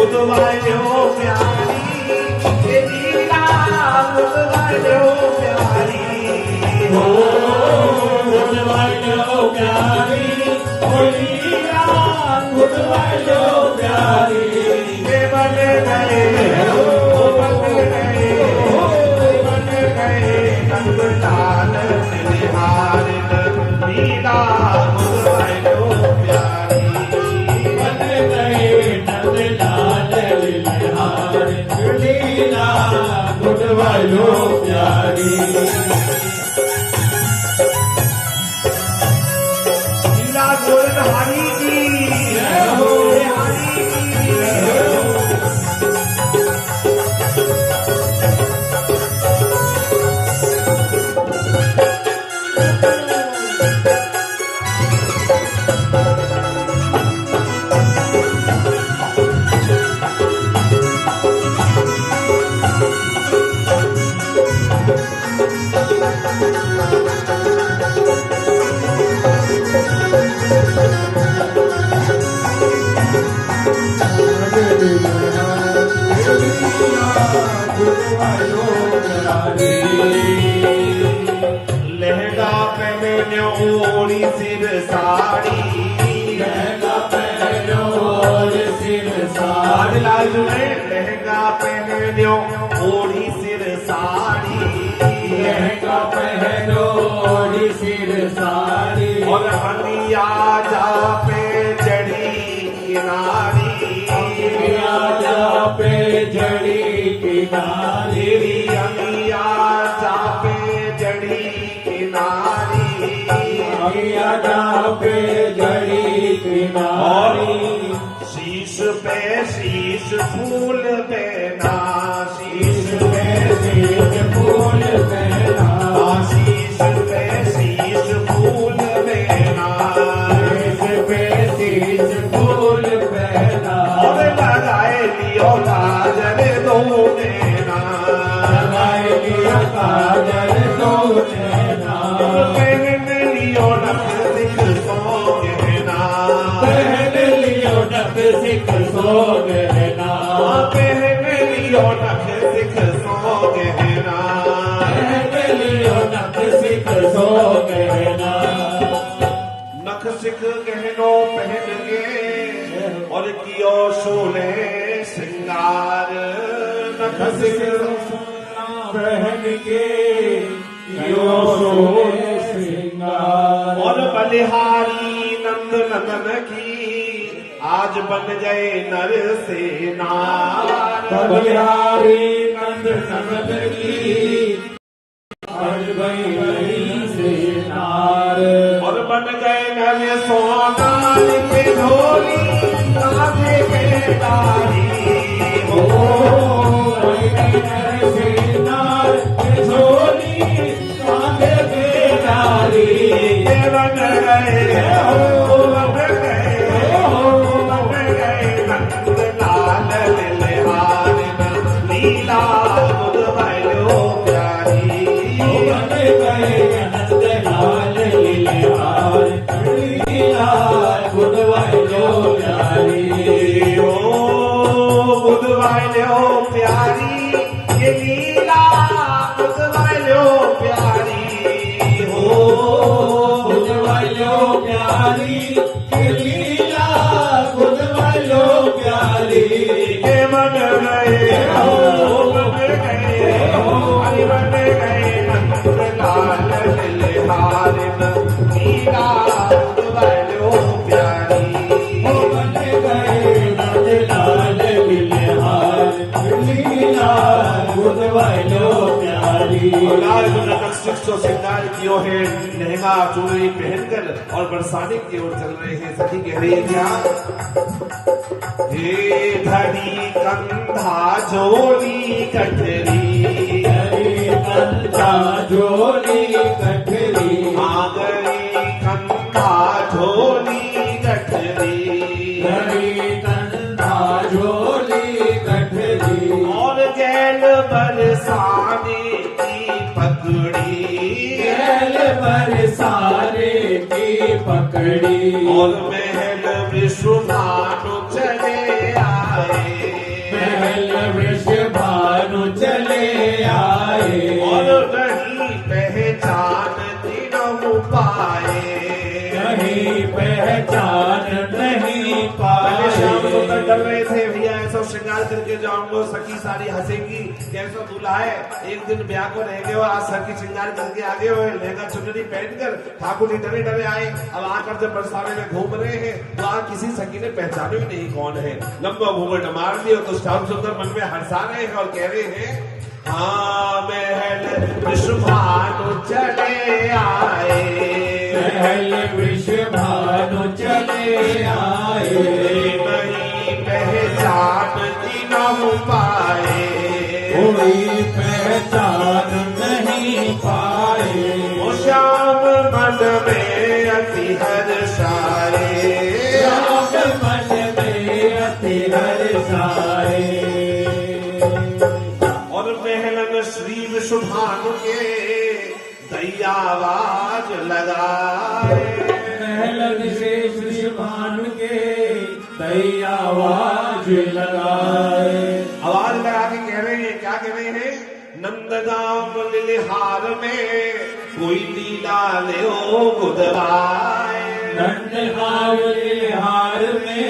बुधवायो प्यारी ये लीला बुधवायो प्यारी हो बुधवायो प्यारी ओ लीला बुधवायो प्यारी ये बन गए नंद लाल निहार लीला बुधवायो प्यारी बन गए नंद लाल निहार लीला बुधवायो प्यारी लीला गोरधारी की जय हो हरि की जय हो लहंगा पहने ओढ़ी सिर साड़ी लहंगा पहने ओढ़ी सिर साड़ी लहंगा पहने ओढ़ी सिर साड़ी लहंगा पहनो ओढ़ी सिर साड़ी और हनिया जा पे चढ़ी किनारी जा पे जड़ी किनारी अमिया जा पे जड़ी किनारी अमिया जा पे जड़ी किनारी शीश पे शीश फूल देना शीश पे शीश फूल देना शीश पे शीश फूल देना शीश पे शीश फूल देना और लगाए लियो काजल दो देना लगाए लियो काजल दो देना पहन लियो नख सिख सो गहना पहन लियो नख सिख सो गहना पहन लियो नख सिख सो गहना पहन लियो नख सिख सो गहना नख सिख गहनो पहन के और कियो शोले श्रृंगार नख सिख पहन के कियो शोले श्रृंगार और बलिहारी नंद नंदन की आज बन गए नर से नार बलिहारी नंद नंदन की आज बन गई से नार और बन गए नर सोनार के ढोली कांधे पे तारी हो बन गए नर से नार के ढोली कांधे पे तारी ये बन गए हो बन गए नंद लाल निहार लीला बुधवायो प्यारी बन गए नंद लाल निहार लीला बुधवायो प्यारी ओ बुधवायो प्यारी ये लीला बुधवायो प्यारी हो बुधवायो प्यारी ये लीला बुधवायो प्यारी के बन गए हो बन गए हरि बन गए नंद लाल निहार लीला बुधवायो प्यारी बन गए नंद लाल निहार लीला बुधवायो प्यारी तो श्रृंगार कियो है लहंगा चुनरी पहनकर और बरसाने की ओर चल रहे हैं सखी कह रही है क्या हे धड़ी कंधा झोली कटरी कंधा झोली कटरी आ गई कंधा झोली कटरी धड़ी कंधा झोली कटरी और गैल बरसाने की पकड़ी गैल बरसाने की पकड़ी और महल विश्वभानु चले आए पाए, कहीं पहचान नहीं पहले श्याम पाए। सुंदर डर रहे थे, भैया ऐसा श्रृंगार करके जाऊंगा सखी सारी हंसेगी, कैसा दूल्हा है। एक दिन ब्याह को रह गए और आज सखी श्रृंगार करके आगे हुए, लहंगा चुनरी पहनकर ठाकुर जी डरे डरे आए। अब आकर जब बरसाने में घूम रहे हैं तो आज किसी सखी ने पहचाना भी नहीं कौन है। लंबा घूंघट मार दिया तो श्याम सुंदर मन में हंसा रहे हैं और कह रहे हैं, हाँ महल विश्वभानु चले आए, महल विश्वभानु चले आए। नहीं पहचान न पाए, कोई पहचान नहीं पाए। ओ श्याम मन में अति हर्षाए, श्याम मन में अति हर्षाए। और महलन श्री विश्वभानु के दैयावाज लगाए, महलन से विश्वभानु के दैयावाज लगाए। आवाज लगा के कह रहे हैं, क्या कह रहे हैं, नंदगाम लिलिहार में कोई लीला ले ओ गुदवाए, नंदगाम लिलिहार में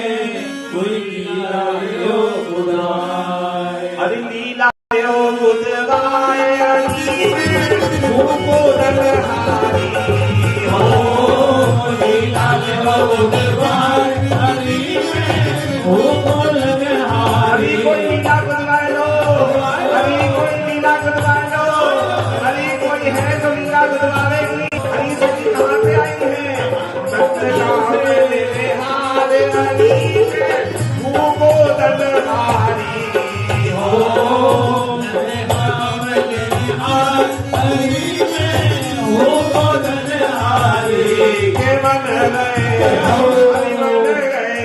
कोई लीला ले ओ गुदवाए। अरे लीला ले ओ गुदवाए, अली में भूको दलहारी हो। लीला ले ओ गुदवाए, अली में भूको दलहारी। अली कोई लीला गुदवाए लो, अली कोई लीला गुदवाए लो, अली कोई है जो लीला गुदवाएगी। अली सखी कहाँ से आई है, नंदगाम लिलिहार अली में भूको दलहारी हो। नंदगाम लिलिहार अली में भूको दलहारी। के मन गए हरि मन गए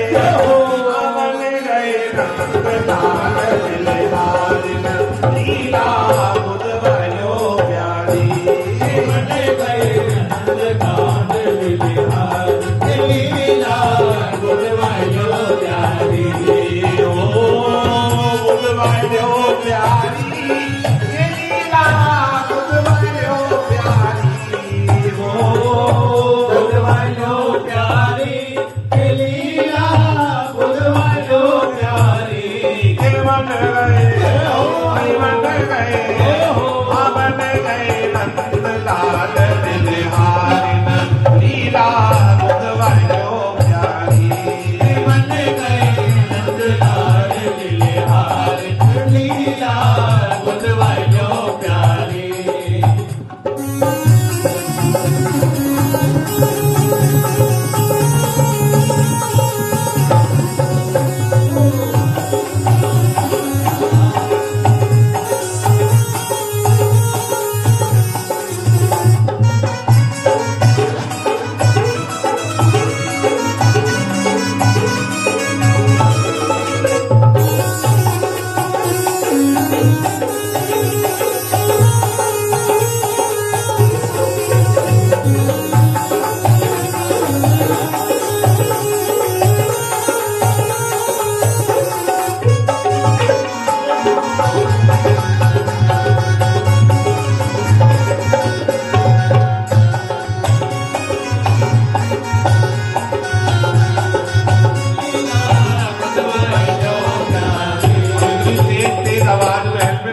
मन गए नंदलाल लिलिहार में लीला बुधवायो प्यारी, मन गए नंदगाम लिलिहार लीला बुधवायो प्यारी। ओ बुधवायो प्यारी, ये लीला बुधवायो प्यारी हो। बुधवायो प्यारी लीला बुधवायो प्यारी। के मन गए हरि मन गए मन गए नंदलाल लिलिहार में लीला बुधवायो प्यारी, मन गए नंदलाल लिलिहार लीला बुधवायो प्यारी।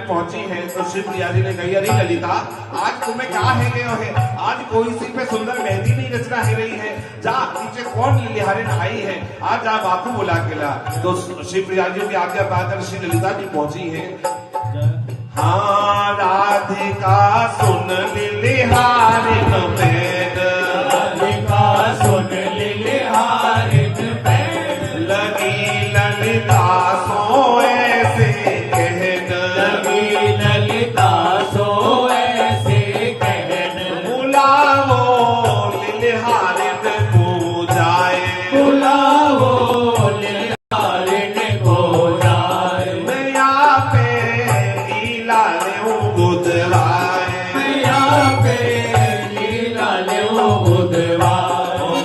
पहुंची है तो श्री प्रिया जी ने कही, अरे ललिता आज तुम्हें क्या है गयो है, आज कोई सी पे सुंदर मेहंदी नहीं रचना है रही है, जा नीचे कौन लिलिहारिन आई है, आज जा बापू बुला के ला। तो श्री प्रिया जी की आज्ञा पाकर श्री ललिता जी पहुंची है। हाँ राधिका सुन लिलिहारिन पैन, राधिका सुन लिलिहारिन पैन। लगी ललिता सो ऐसे कहन, लगी ललिता सो ऐसे कहन। बुलावो लिलिहारिन को जाए, बुलावो लिलिहारिन को जाए। मैया पे लीला ले बुधवाए, मैया पे लीला ले बुधवाए।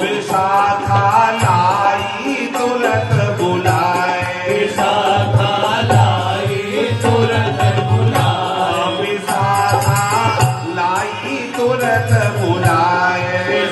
विशाखा लाई तुरंत बुलाए, विशाखा लाई तुरंत बुलाए। विशाखा लाई तुरंत बुलाए।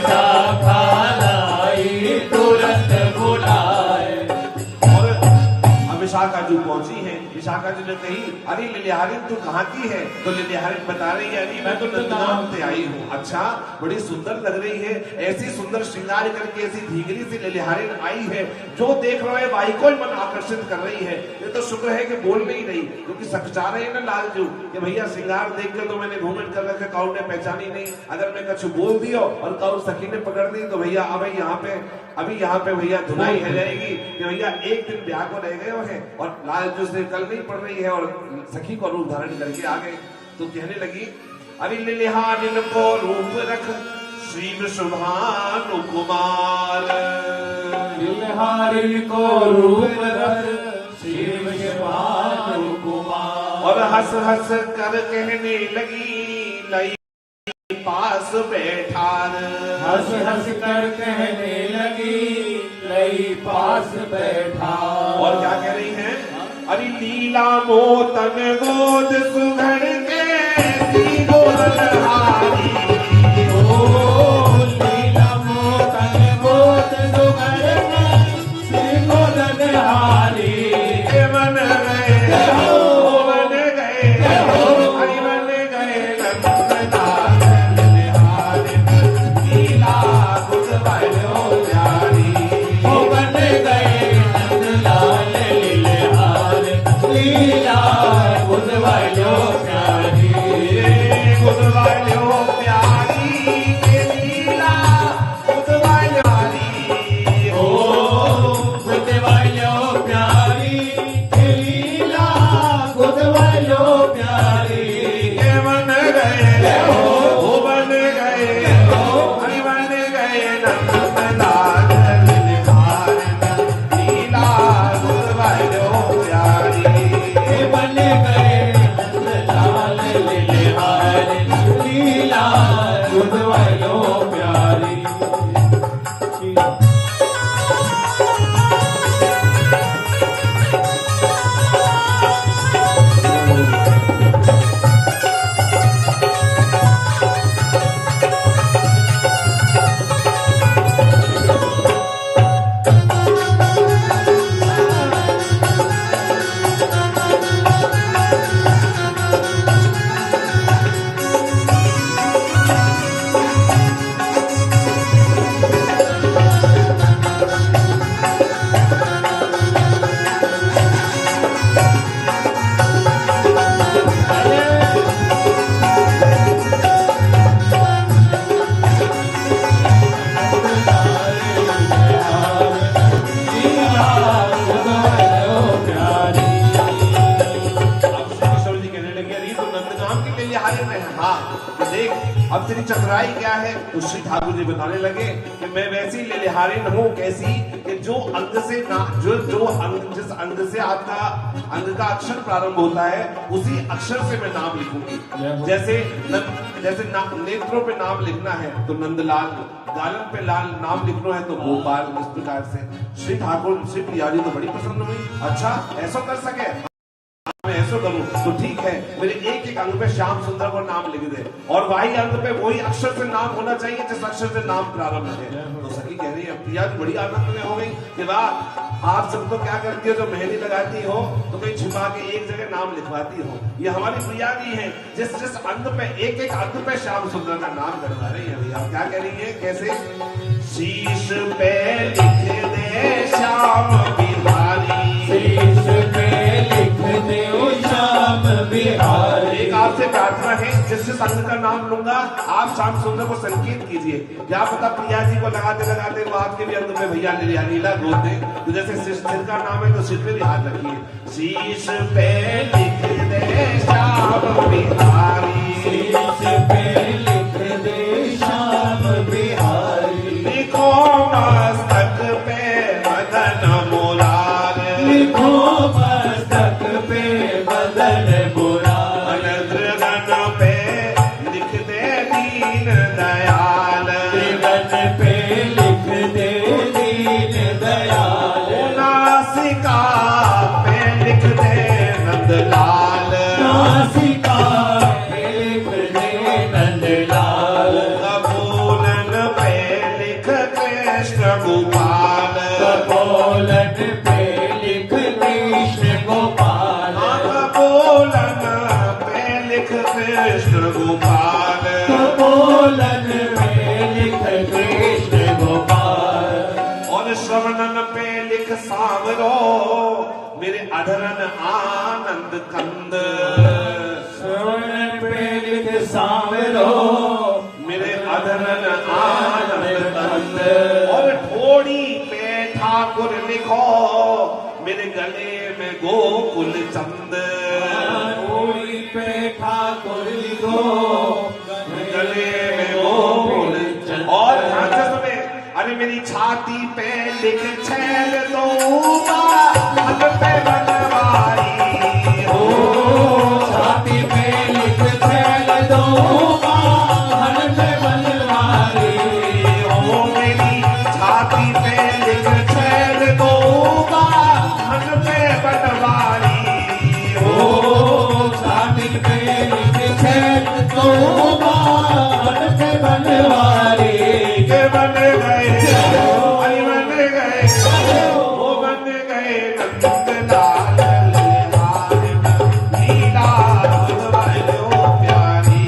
जू पहुंची है। विशाखा जी ने कही, अरे लिलिहारिन तू कहाँ की है? तो लिलिहारिन बता रही है, अरे मैं तो नंदगांव से आई हूँ। अच्छा, बड़ी सुंदर लग रही है, ऐसी सुंदर श्रृंगार करके ऐसी धीगरी से लिलिहारिन आई है, जो देख रहा है भाई को मन आकर्षित कर रही है। ये तो शुक्र है कि बोल नहीं रही, क्योंकि सचा रहे हैं ना लालजू कि भैया श्रृंगार देख के तो मैंने घूमट कर रखे, कौर ने पहचानी नहीं। अगर मैं कुछ बोल दिया और कौर सखी ने पकड़ दी तो भैया अभी यहाँ पे भैया धुनाई है जाएगी कि भैया एक दिन ब्याह को रह गए हैं और लालजू से कल नहीं पड़ रही है और सखी को रूप धारण करके आ गए। तो कहने लगी, अरे लिलिहारिन को रूप रख श्री शुभानु कुमार, लिलिहारिन को रूप रख श्री शुभानु कुमार। और हंस हंस कर कहने लगी, लई पास बैठान। हंस हंस कर कहने लगी, लई पास बैठा। और क्या कह रही है? अरे लीला मोतन गोद सुघड़ के सी गोरलहारी, लीला मोतन गोद सुघड़ के सी गोरलहारी। मन गए मन गए हरि मन गए नंदलाल लिलिहारिन, लीला गुदवायो प्यारी। ओ बन गए नंदलाल लिलिहारिन, लीला गुदवायो प्यारी। गुदवायो प्यारी के लीला गुदवायो प्यारी। ओ गुदवायो प्यारी के लीला गुदवायो प्यारी। के मन गए हो बन गए हरि बन गए नंदलाल लिलिहारिन, लीला गुदवायो प्यारी। बन गए नंदलाल लिलिहारिन, लीला गुदवायो प्यारी। अब तेरी चतुराई क्या है? तो श्री ठाकुर जी बताने लगे कि मैं वैसी लिलिहारिन हूँ, कैसी कि जो अंग से जिस अंग से आपका अंग का अक्षर प्रारंभ होता है उसी अक्षर से मैं नाम लिखूंगी। जैसे नेत्रों पे नाम लिखना है तो नंदलाल, गालन पे लाल नाम लिखना है तो गोपाल। इस प्रकार से श्री ठाकुर श्री प्रिया जी तो बड़ी पसंद हुई। अच्छा ऐसा कर सके, मैं ऐसा करूं तो ठीक है, मेरे एक एक अंग पे श्याम सुंदर को नाम लिख दे और वही अंग पे वही अक्षर से नाम होना चाहिए जिस अक्षर से नाम प्रारंभ है। तो सखी कह रही है, प्रिया जी बड़ी आनंद में हो गई कि वाह, आप सब तो क्या करती हो, जो मेहंदी लगाती हो तो कहीं छिपा के एक जगह नाम लिखवाती हो। ये हमारी प्रिया जी है, जिस जिस अंग पे एक एक अंग पे श्याम सुंदर का नाम करवा रही है। भैया क्या कह रही है, कैसे? शीश पे लिख दे श्याम बिहारी, शीश पे लिख दे श्याम बिहारी। एक आपसे प्रार्थना है, जिस जिस अंग का नाम लूंगा आप श्याम सुंदर को संकेत कीजिए। क्या पता प्रिया जी को लगाते लगाते वो आपके भी अंग में भैया लीला गोद दे। तो जैसे सिर का नाम है तो सिर पे भी हाथ रखिए। शीश पे लिख दे श्याम बिहारी, शीश पे लिख दे श्याम बिहारी। लिखो मस्तक पे मदन मुरारी, लिखो मस्तक पे मदन मुरारी। गगन पे लिख दे दीन दयाल, गगन पे लिख दे दीन दयाल। नासिका पे लिख दे नंदलाल, नासिका पे लिख दे नंदलाल। कपोलन पे लिख कृष्ण गोपाल, कपोलन पे लिख कृष्ण गोपाल। सावरो मेरे अधरन आनंद कंद। श्रवण पे लिख सांवरो मेरे अधरन आनंद कंद। और ठोड़ी पे ठाकुर लिखो मेरे गले में गोकुल चंद। ठोड़ी पे ठाकुर लिखो गले में गोकुल चंद। और ध्यान से सुने, अरे मेरी छाती पे लिख छैल दूंगा हल पे बनवारी हो। छाती पे लिख छैल दूंगा हल पे बनवारी हो। मेरी छाती पे लिख छैल दूंगा हल पे बनवारी हो। छाती पे लिख छैल दूंगा हल पे बनवारी के बन गए हरि बन गए वो बन गए नंदलाल लीला बुधवारो प्यारी।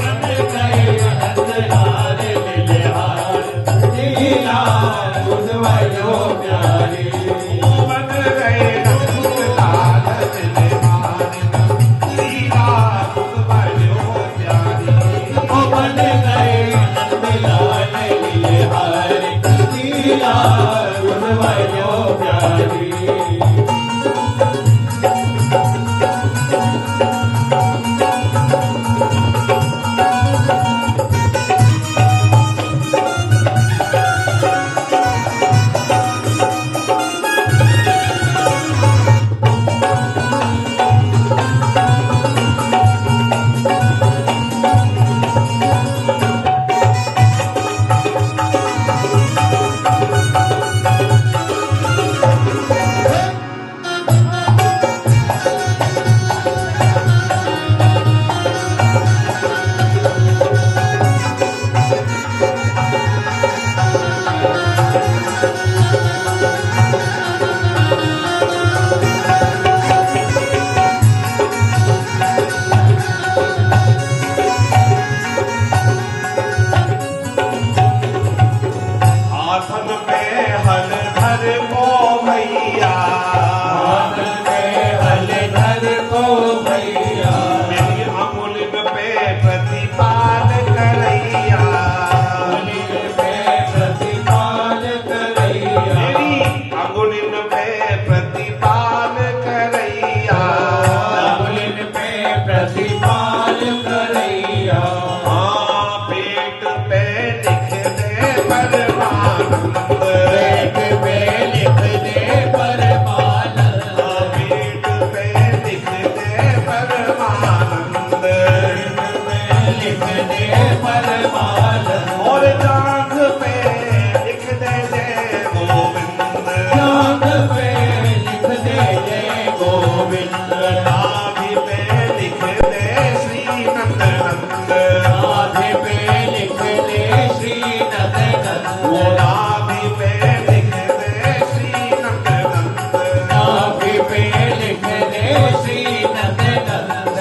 बन गए नंदलाल लीला बुधवारो प्यारी। वो बन गए नंदलाल लीला बुधवारो प्यारी। ओ बन गए नंदलाल लीला बुधवारो प्यारी। हाथन पे हल धर को भैया हल धर को भैया मेरी अमुलिन पे प्रतिपाल करैया। पे प्रतिपाल करैया मेरी अंगुलिन पे प्रतिपाल करैया। अमलिन पे प्रतिपाल करैया। हाँ पेट पे लिख दे परमानंद। पेट पे लिख दे परमानंद। पेट पे लिख दे परमानंद। लिख दे परमानंद। और जांघ पे लिख दे जय गोविंद। जांघ पे लिख दे जय गोविंद। नाभि पे लिख दे श्री नंद नंद। नाभि पे लिख दे श्री नंद नंद। नाभि पे लिख दे श्री नंद नंद। नाभि पे लिख दे श्री नंद नंद।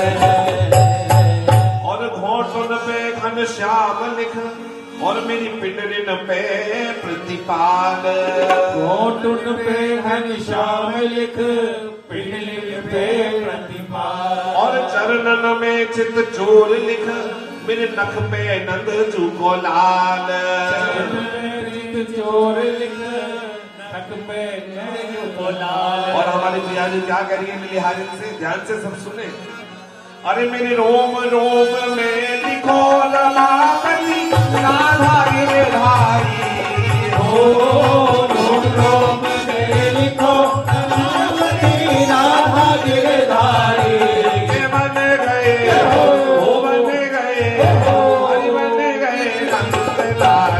और घोटन पे घनश्याम लिख और मेरी पिंडलिन पे प्रतिपाल। घोटुन पे घनश्याम लिख पिंडलिन पे प्रतिपाल। और चरणन में चित चोर लिख मेरे नख पे नंद जू को लाल। चोर लिख नख पे नंद को लाल। और हमारी प्रिया जी क्या कह रही है लिहारिन से, ध्यान से सब सुने। अरे मेरे रोम रोम में लिखो रमावती राधा गिरधारी हो। रोम रोम में लिखो रमावती राधा गिरधारी। के बन गए वो बन गए हरि बन गए नंदलाल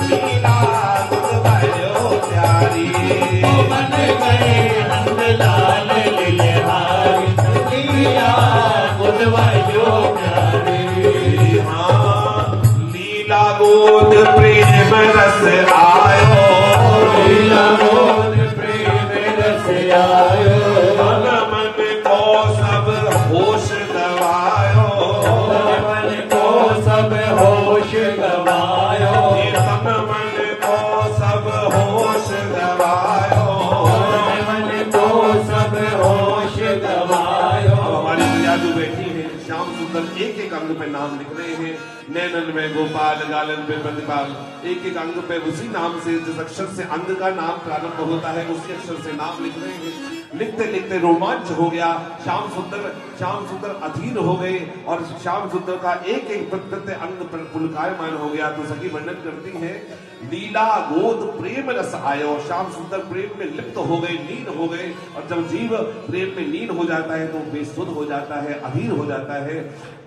लीला बुधवारो प्यारी। बन गए नंदलाल लीलाहारी। लीला बुधवारो प्यारी। हाँ लीला गोद प्रेम रस आयो। लीला गोद प्रेम रस आयो। मन मन को सब होश गवायो। मन को सब होश गवायो। तन मन को सब होश गवायो। पे नाम लिख रहे हैं। नैनन में गोपाल, गालन पे प्रतिपाल, एक एक अंग पे उसी नाम से, जिस अक्षर से अंग का नाम प्रारंभ होता है उसी अक्षर से नाम लिख रहे हैं। लिखते लिखते रोमांच हो गया। श्याम सुंदर अधीर हो गए और श्याम सुंदर का एक एक प्रत्येक अंग पर पुलकायमान हो गया। तो सखी वर्णन करती है, लीला गोद प्रेम रस आयो। श्याम सुंदर प्रेम में लिप्त हो गए, लीन हो गए। और जब जीव प्रेम में लीन हो जाता है तो बेसुध हो जाता है, अधीर हो जाता है।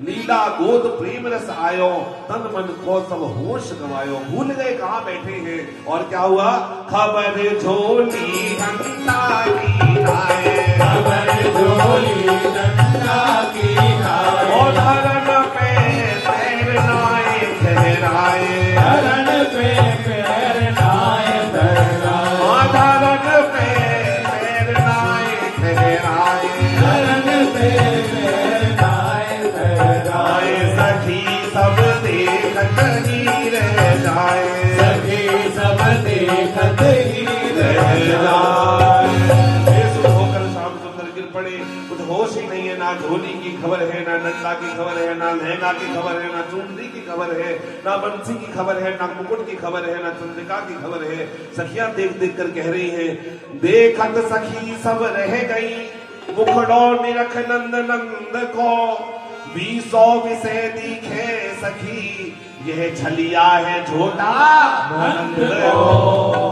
लीला गोद प्रेम रस आयो, तन मन को सब होश गवायो। भूल गए कहाँ बैठे हैं और क्या हुआ। खबर झोली घंटा की आए, खबर झोली डंडा की आए। और धरन पे पैर नाए ठहराए, धरन पे पैर नाए ठहराए। धरन पे पैर नाए ठहराए, धरन पे पैर नाए ठहराए। सखी सब देखत ही रह जाए, सखी सब देखत ही रह जाए। होकर श्याम सुंदर गिर पड़े। कुछ होश ही नहीं है, ना झोली की खबर है, ना नंदा की खबर है, ना लहंगा की खबर है, ना चूंदरी की खबर है, ना बंसी की खबर है, ना मुकुट की खबर है, ना चंद्रिका की खबर है। सखियां देख देख कर कह रही हैं, देखत सखी सब रह गई, मुखड़ो निरख नंद नंद को। 20 विषय दिखे सखी, यह छलिया है झोटा नंद को।